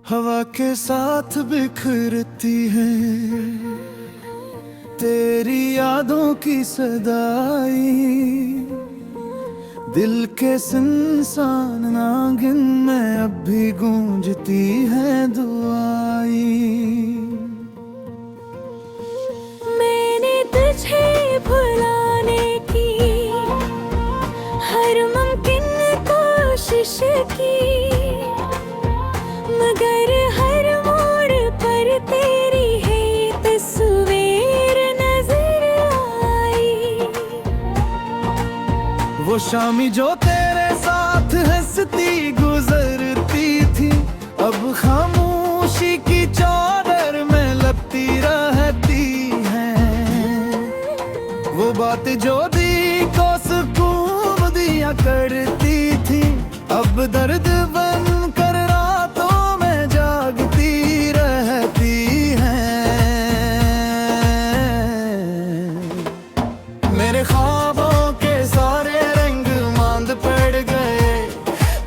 हवा के साथ बिखरती है तेरी यादों की सदाई। दिल के सुनसान नागिन में अब भी गूंजती है दुआई। मैंने तुझे भुलाने की हर मुमकिन कोशिश की, मगर हर मोड़ पर तेरी है तस्वीर नजर आई। वो शामी जो तेरे साथ हंसती गुजरती थी, अब खामोशी की चादर में लपटी रहती है। वो बात जो दी को सुकून दिया करती थी, अब दर्द बन कर रातों में जागती रहती है। मेरे ख्वाबों के सारे रंग मांद पड़ गए,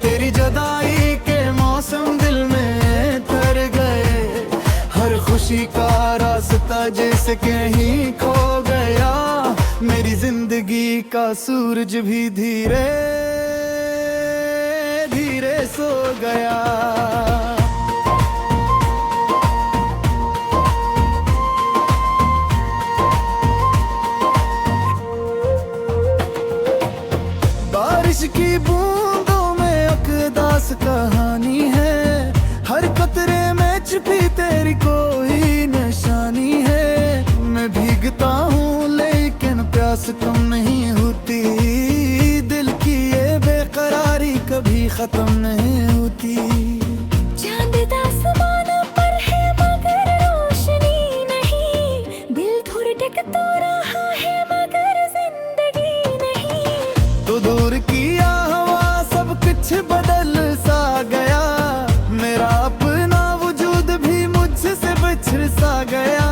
तेरी जुदाई के मौसम दिल में तर गए। हर खुशी का रास्ता जैसे कहीं खो गया, मेरी जिंदगी का सूरज भी धीरे धीरे सो गया। बारिश की बूंदों में अकदास कहानी है, हर कतरे में छिपी तेरी कोई निशानी है। मैं भीगता हूँ लेकिन प्यास कम नहीं होती, दिल की ये बेकरारी कभी खत्म नहीं होती। चांद आसमान पर है मगर रोशनी नहीं, दिल थोड़ा टकता रहा है मगर जिंदगी नहीं। तो दूर किया हवा सब कुछ बदल सा गया, मेरा अपना वजूद भी मुझसे बिछड़ सा गया।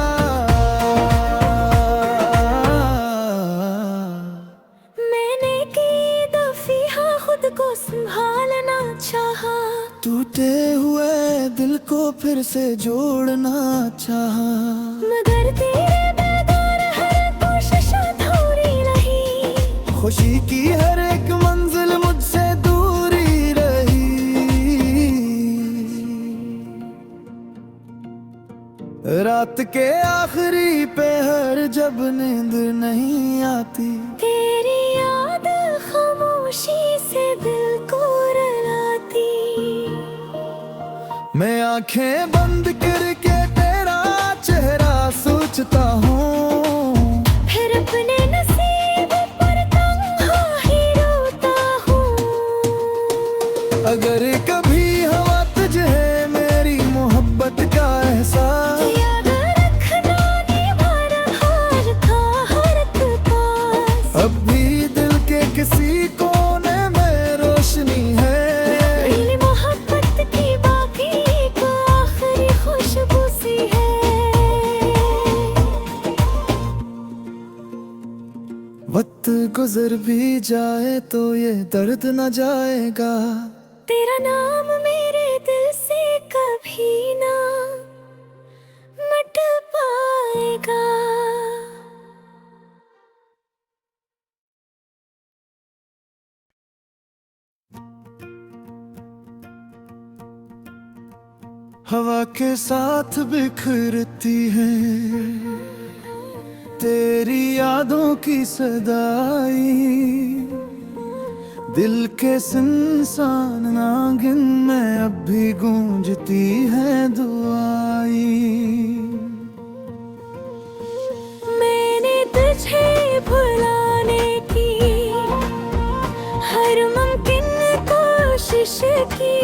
मैंने की दफिया खुद को संभालना चाहा, टूटे हुए दिल को फिर से जोड़ना चाहा, मगर तेरे बेदार हर कोशिश अधूरी रही। खुशी की हर एक मंजिल मुझसे दूरी रही। रात के आखिरी पहर जब नींद नहीं आती, तेरी याद खामोशी से दिल को रुलाती। मैं आंखें बंद करके तेरा चेहरा सोचता हूँ, फिर अपने नसीब पर तन्हा ही रोता हूँ। अगर कभी हवा तुझे है मेरी मोहब्बत का एहसास, याद रखना निभाना हार था हर पास। अब भी दिल के किसी कोने में रोशनी है। मेरी मोहब्बत की बाकी एक आखिरी खुशबू सी है। वक्त गुजर भी जाए तो ये दर्द न जाएगा, तेरा नाम मेरे दिल से कभी ना मिट पाएगा। हवा के साथ बिखरती है तेरी यादों की सदाई। दिल के सुनसान नागिन में अब भी गूंजती है दुआई। मैंने तुझे भुलाने की हर मुमकिन कोशिश की,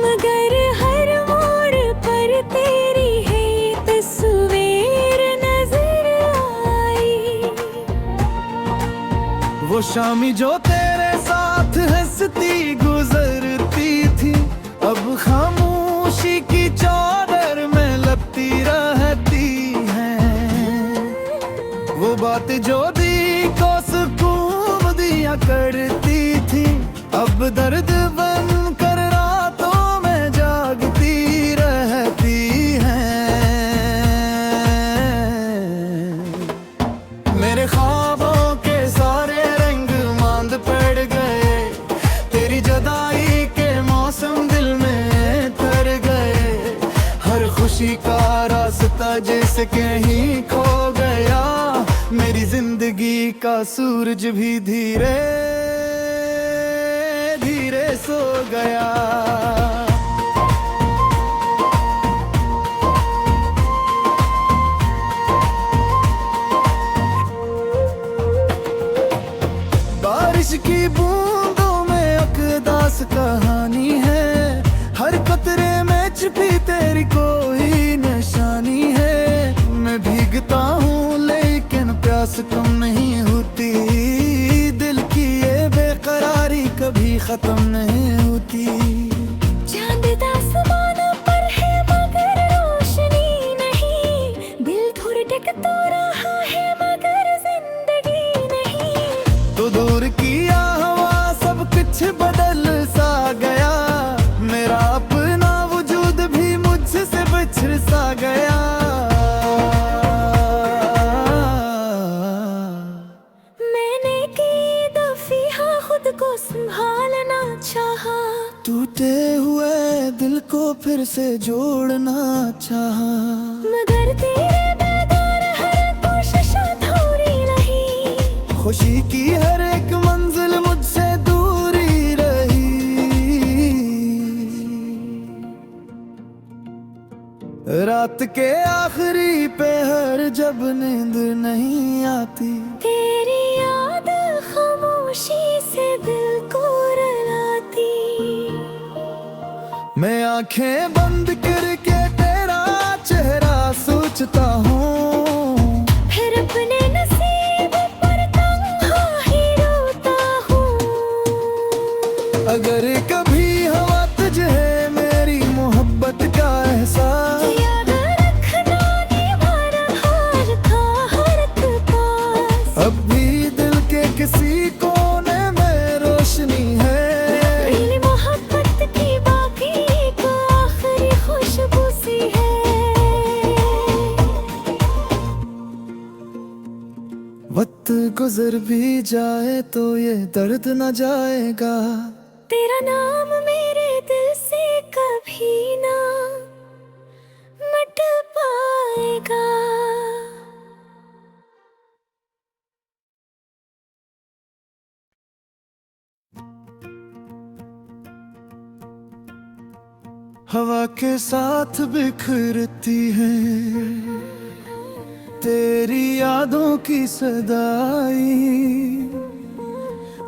मगर हर मोड़ पर तेरी है तस्वीर नजर आई। वो शामी जो तेरे साथ हंसती गुजरती थी, अब खामोशी की चादर में लपटी रहती है। वो बात जो दी को सुकून दिया करती थी, अब दर्द बन कर रातों में जा जैसे कहीं खो गया। मेरी जिंदगी का सूरज भी धीरे धीरे सो गया। बारिश की बूंदों में अकदास कहानी है। हर कतरे में छिपी तेरी कोई निशानी है। मैं भीगता हूँ लेकिन प्यास कम नहीं होती। दिल की ये बेकरारी कभी खत्म नहीं होती। चांद आसमान पर है मगर रोशनी नहीं। दिल थोड़ा टक तो रहा है मगर जिंदगी नहीं। तो दूर किया हवा सब कुछ बदल सा गया। मेरा अपना वजूद भी मुझसे बिछड़ सा गया। मैंने की दफिया खुद को संभालना चाहा। टूटे हुए दिल को फिर से जोड़ना चाहा। मगर तेरे बेदार हर कोशिश थोड़ी रही। खुशी की हर एक मंजिल मुझसे दूरी रही। रात के आखिरी पहर जब नींद नहीं आती। तेरी याद खामोशी से दिल को रुलाती। मैं आंखें बंद करके तेरा चेहरा सोचता हूँ। फिर अपने नसीब पर तन्हा ही रोता हूँ। अगर कभी हवा तुझे है मेरी मोहब्बत का एहसास। याद रखना निभाना हार था हर एक पास। अब भी दिल के किसी कोने में रोशनी है। मेरी मोहब्बत की बाकी एक आखिरी खुशबू सी है। वक्त गुजर भी जाए तो ये दर्द न जाएगा। तेरा नाम मेरे दिल से कभी ना मिट पाएगा। हवा के साथ बिखरती है तेरी यादों की सदाई।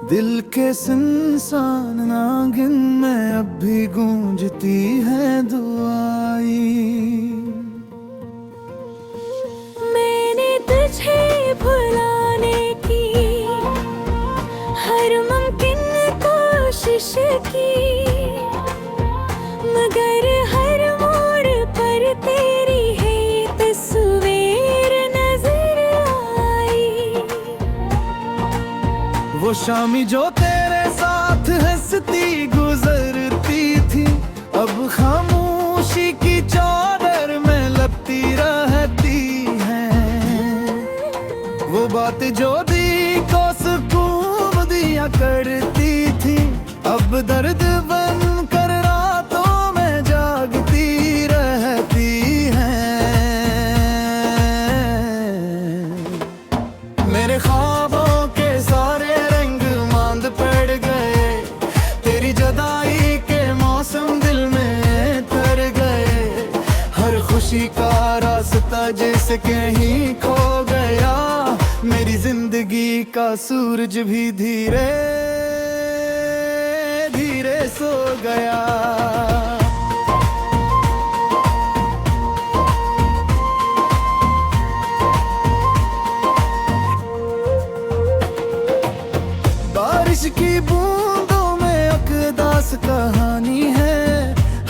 दिल के सुनसान नागिन में अब भी गूंजती है दुआई। मैंने तुझे भुलाने की हर मुमकिन कोशिश की। मगर हर मोड़ पर तेरी है तस्वीर नजर आई। वो शामी जो तेरे साथ हंसती गुजरती थी अब खामोशी की चादर में लपटी रहती है। वो बात जो दी को सुकून दिया करती थी अब दर्द बन कर रातों में जागती रहती है। मेरे ख्वाबों के सारे रंग मांद पड़ गए। तेरी जुदाई के मौसम दिल में तर गए। हर खुशी का रास्ता जैसे कहीं खो गया। मेरी जिंदगी का सूरज भी धीरे धीरे सो गया। बारिश की बूंदों में अकदास कहानी है।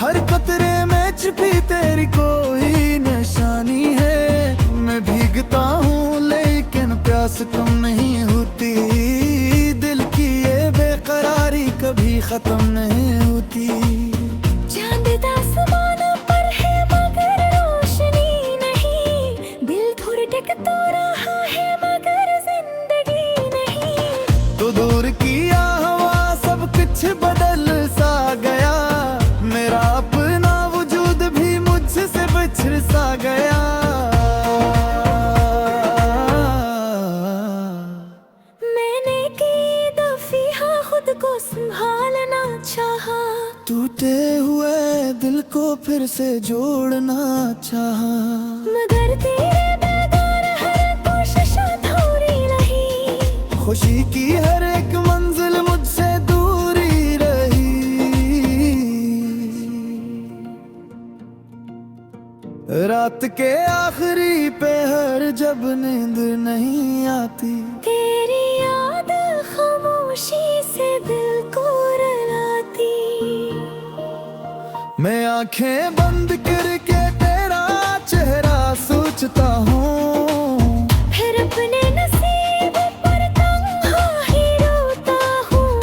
हर कतरे में छिपी तेरी कोई निशानी है। मैं भीगता हूँ लेकिन प्यास कम नहीं होती। दिल की ये बेकरारी कभी खत्म नहीं होती। चांद आसमान पर है मगर रोशनी नहीं। दिल थोड़ा टक तो रहा है मगर जिंदगी नहीं। तो दूर किया हवा सब कुछ बदल सा गया। मेरा अपना वजूद भी मुझसे बिछड़ सा गया। को संभालना चाहा, टूटे हुए दिल को फिर से जोड़ना चाहा, मगर तेरे बगैर हर कोशिश अधूरी रही। खुशी की हर एक मंजिल मुझसे दूरी रही। रात के आखिरी पहर जब नींद नहीं आती, तेरी याद खामोशी से दिल को रुलाती। मैं आंखें बंद करके तेरा चेहरा सोचता हूँ, फिर अपने नसीब पर तन्हा ही रोता हूँ।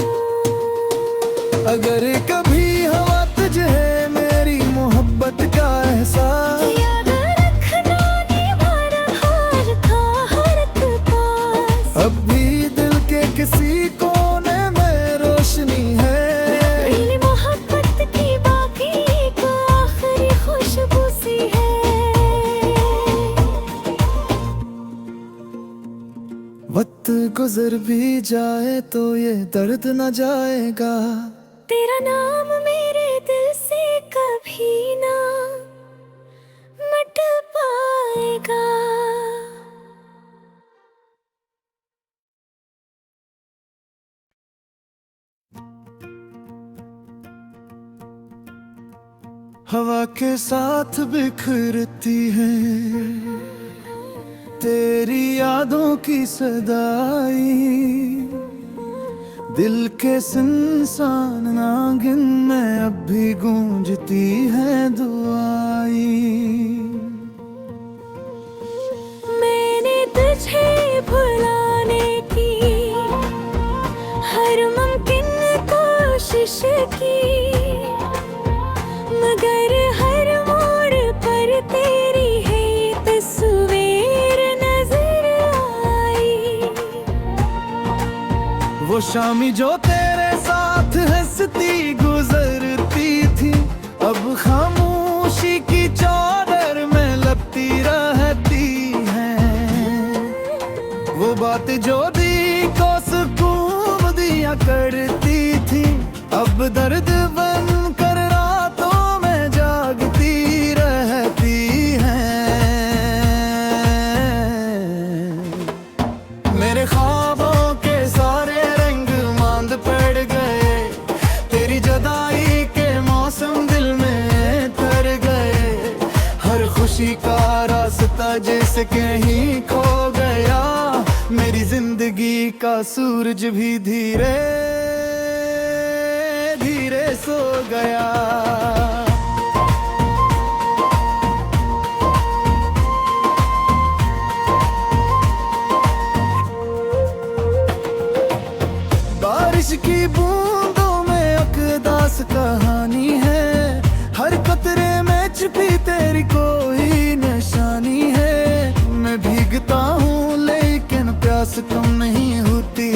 अगर कभी हवा तुझे मेरी मोहब्बत का एहसास, याद रखना निभाना हार था हर एक पास। अब भी दिल के किसी कोने में रोशनी है। पहली मोहब्बत की बाकी एक आखिरी खुशबू सी है। वक्त गुजर भी जाए तो ये दर्द न जाएगा, तेरा नाम मेरे दिल से कभी ना मिट पाएगा। हवा के साथ बिखरती है तेरी यादों की सदाई, दिल के सुनसान नागिन में अब भी गूंजती है दुआई। मैंने तुझे भुलाने की हर मुमकिन कोशिश की, मगर हर मोड़ पर तेरी है तस्वीर नजर आई। वो शामी जो तेरे साथ हंसती गुजरती थी, अब खामोशी की चादर में लपटी रहती है। वो बात जो दी को सुकून दिया करती थी, अब दर्द बन कर रातों में जागती रहती है। मेरे ख्वाबों के सारे रंग मांद पड़ गए, तेरी जुदाई के मौसम दिल में तर गए। हर खुशी का रास्ता जैसे कहीं खो गया, मेरी जिंदगी का सूरज भी धीरे धीरे सो गया। बारिश की बूंदों में अकदास कहानी है, हर कतरे में छिपी तेरी कोई निशानी है। मैं भीगता हूँ लेकिन प्यास कम नहीं होती,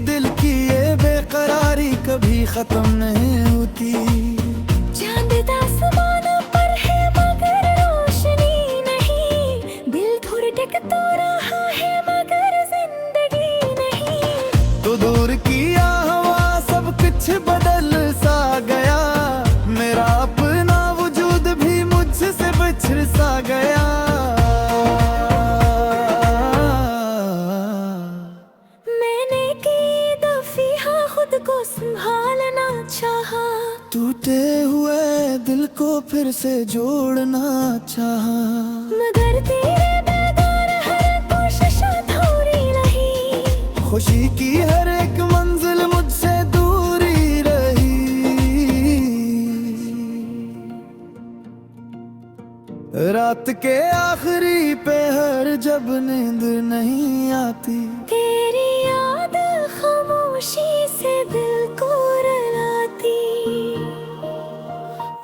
दिल की ये बेकरारी कभी खत्म नहीं होती। चांद आसमान पर है मगर रोशनी नहीं, दिल थोड़ा टकता रहा है मगर जिंदगी नहीं। तो दूर किया हवा सब कुछ बदल सा गया, मेरा अपना वजूद भी मुझसे बिछड़ सा गया। मैंने की दफीहा खुद को संभालना चाहा, टूटे हुए दिल को फिर से जोड़ना चाहा, मगर तेरे बगैर हर कोशिश अधूरी रही। खुशी की हर एक मंजिल मुझसे दूरी रही। रात के आखिरी पहर जब नींद नहीं आती, तेरी याद खामोशी से दिल को रुलाती।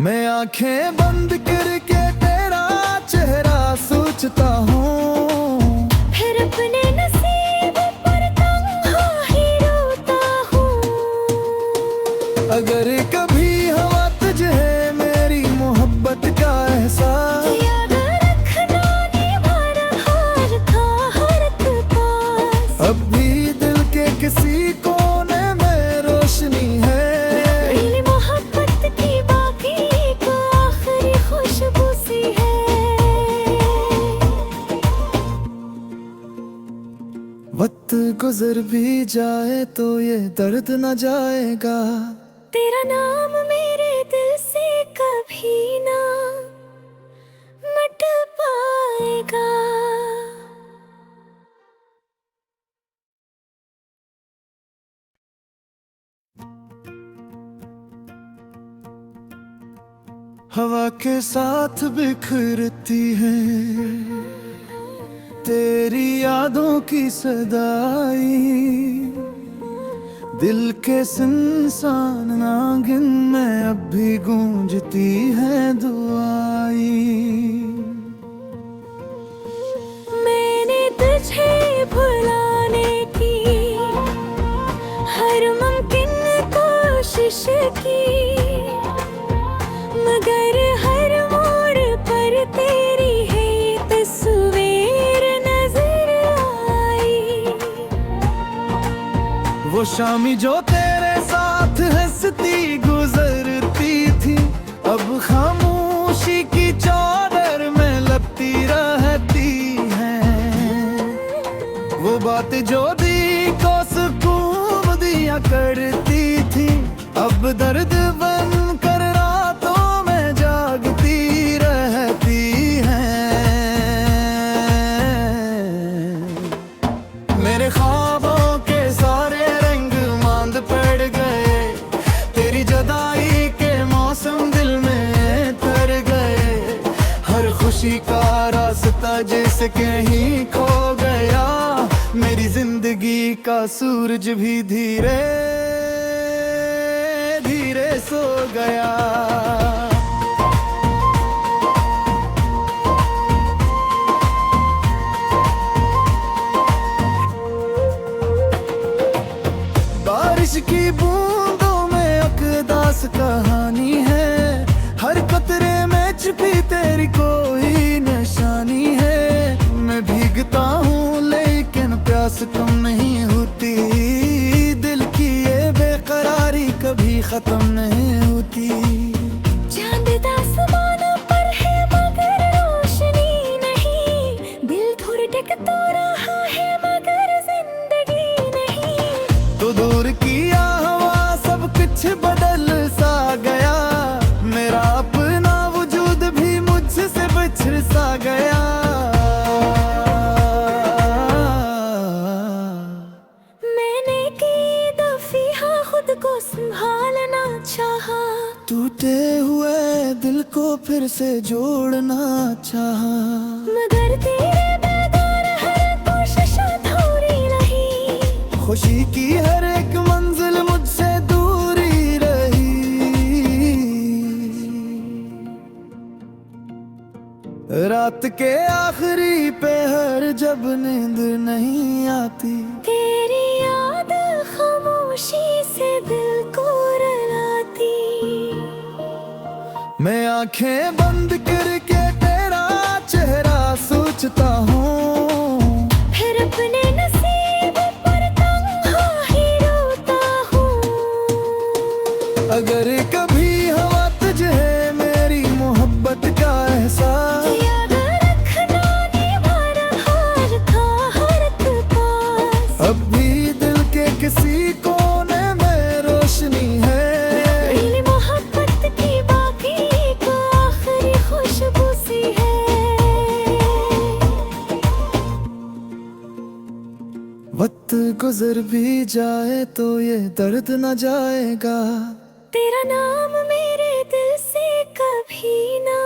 मैं आंखें बंद करके तेरा चेहरा सोचता हूँ, फिर अपने नसीब पर तन्हा ही रोता हूँ। अगर कभी हवा तुझे मेरी मोहब्बत का एहसास, याद रखना निभाना हार था हर एक पास। अब भी दिल के किसी कोने में गुजर भी जाए तो ये दर्द न जाएगा। तेरा नाम मेरे दिल से कभी ना मिट पाएगा। हवा के साथ बिखरती है तेरी यादों की सदाई, दिल के सुनसान नागिन में अब भी गूंजती है दुआई। मैंने तुझे भुलाने की हर मुमकिन कोशिश की, मगर हर मोड़ पर तेरी है तस्वीर नजर आई। वो शामी जो तेरे साथ हंसती गुजरती थी, अब खामोशी की चादर में लपटी रहती है। वो बात जो दी को सुकून दिया करती थी, अब दर्द बन कर रातों में जागती रहती है। मेरे ख्वाबों के सारे रंग मांद पड़ गए, तेरी जुदाई के मौसम दिल में तर गए। हर खुशी का रास्ता जैसे कहीं खो गया, मेरी जिंदगी का सूरज भी धीरे धीरे सो गया। बारिश की बूंदों में अकदास कहानी है, हर कतरे में छिपी तेरी कोई निशानी है। मैं भीगता हूँ लेकिन प्यास कम नहीं होती, दिल की ये बेकरारी कभी खत्म नहीं होती। चांद आसमान पर है मगर रोशनी नहीं, दिल थोड़ा टकता रहा है मगर जिंदगी नहीं। तो दूर किया हवा सब कुछ बदल सा गया, मेरा अपना वजूद भी मुझसे बिछड़ सा गया। मैंने की दफीहा खुद को संभालना चाहा, टूटे हुए दिल को फिर से जोड़ना चाहा, मगर तेरे बेदार हर कोशिश अधूरी रही। खुशी की हर एक मंजिल मुझसे दूरी रही। रात के आखिरी पहर जब नींद नहीं आती, तेरी याद खामोशी से दिल को रुलाती। मैं आंखें बंद करके तेरा चेहरा सोचता हूँ, फिर अपने नसीब पर तन्हा ही रोता हूँ। अगर कभी हवा तुझे मेरी मोहब्बत का एहसास, याद रखना निभाना हार था हर पास। अब भी दिल के किसी कोने में रोशनी है। मेरी मोहब्बत की बाकी एक आखिरी खुशबू सी है। वक्त गुजर भी जाए तो ये दर्द न जाएगा। तेरा नाम मेरे दिल से कभी ना